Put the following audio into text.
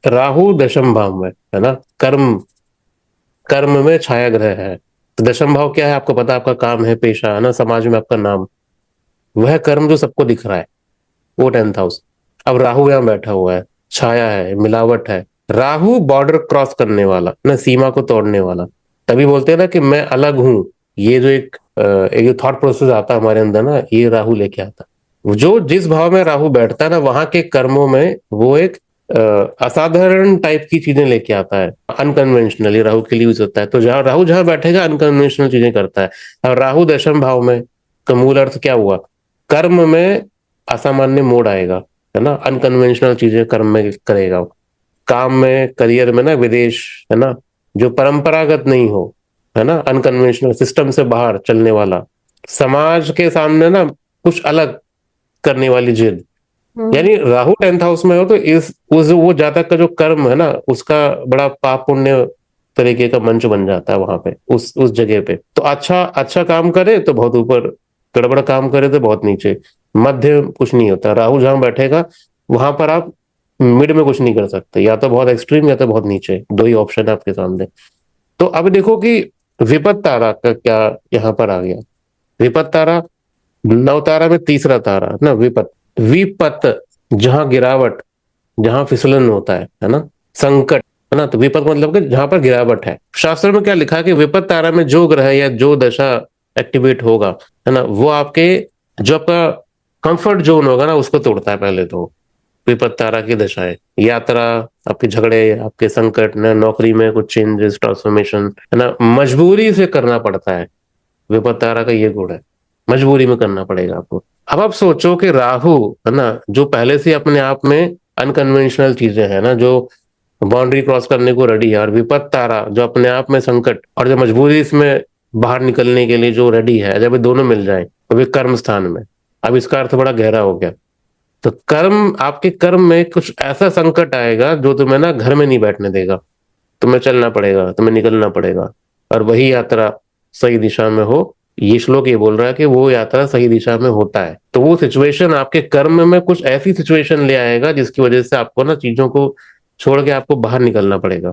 राहु दशम भाव में है ना, कर्म कर्म में छाया ग्रह है। तो दशम भाव क्या है आपको पता है, आपका काम है, पेशा है ना, समाज में आपका नाम, वह कर्म जो सबको दिख रहा है, वो 10th हाउस। अब राहु यहाँ बैठा हुआ है, छाया है, मिलावट है। राहु बॉर्डर क्रॉस करने वाला ना, सीमा को तोड़ने वाला। तभी बोलते हैं ना कि मैं अलग हूं। ये जो एक जो थॉट प्रोसेस आता है हमारे अंदर ना, ये राहु लेके आता है। जो जिस भाव में राहु बैठता है ना, वहां के कर्मों में वो एक असाधारण टाइप की चीजें लेके आता है। अनकन्वेंशनल, ये राहु के लिए यूज होता है। तो जहां राहु जहां बैठेगा अनकन्वेंशनल चीजें करता है। और राहु दशम भाव में का मूल अर्थ क्या हुआ, कर्म में असामान्य मोड़ आएगा, है ना, अनकन्वेंशनल चीजें कर्म में करेगा। काम में, करियर में ना, विदेश, है ना, जो परंपरागत नहीं हो, है ना, अनकन्वेंशनल, सिस्टम से बाहर चलने वाला, समाज के सामने ना कुछ अलग करने वाली जिद। हम्म। यानी राहु 10th हाउस में हो तो इस उस वो जातक का जो कर्म है ना, उसका बड़ा पाप पुण्य तरीके का मंच बन जाता है वहां पे, उस जगह पे। तो अच्छा अच्छा काम करे तो बहुत ऊपर, गड़बड़ काम करे तो बहुत नीचे, मध्य कुछ नहीं होता। राहु जहां बैठेगा वहां पर आप मिड में कुछ नहीं कर सकते, या तो बहुत एक्सट्रीम या तो बहुत नीचे, दो ही ऑप्शन है आपके सामने। तो अब देखो कि विपत तारा का क्या यहाँ पर आ गया। विपत तारा, नव तारा में तीसरा तारा ना, विपत। विपत, जहां गिरावट, जहां फिसलन होता है ना, संकट, है ना। तो विपत मतलब कि जहां पर गिरावट है। शास्त्र में क्या लिखा है कि विपत तारा में जो ग्रह या जो दशा एक्टिवेट होगा, है ना, वो आपके जो आपका कंफर्ट जोन होगा ना, उसको तोड़ता है पहले तो। विपत तारा की दशाएं, यात्रा, आपके झगड़े, आपके संकट ना, नौकरी में कुछ चेंजेस, ट्रांसफॉर्मेशन, है ना, मजबूरी से करना पड़ता है। विपत तारा का ये गुण है, मजबूरी में करना पड़ेगा आपको। अब आप सोचो कि राहु, है ना, जो पहले से अपने आप में अनकन्वेंशनल चीजें हैं ना, जो बाउंड्री क्रॉस करने को रेडी है, और विपत तारा जो अपने आप में संकट और जो मजबूरी इसमें बाहर निकलने के लिए जो रेडी है, जब ये दोनों मिल जाए तो वे कर्म स्थान में। अब इसका अर्थ बड़ा गहरा हो गया। तो कर्म, आपके कर्म में कुछ ऐसा संकट आएगा जो तुम्हें ना घर में नहीं बैठने देगा। तुम्हें चलना पड़ेगा, तुम्हें निकलना पड़ेगा। और वही यात्रा सही दिशा में हो। ये श्लोक ये बोल रहा है कि वो यात्रा सही दिशा में होता है। तो वो सिचुएशन आपके कर्म में कुछ ऐसी सिचुएशन ले आएगा जिसकी वजह से आपको ना चीजों को छोड़ के आपको बाहर निकलना पड़ेगा।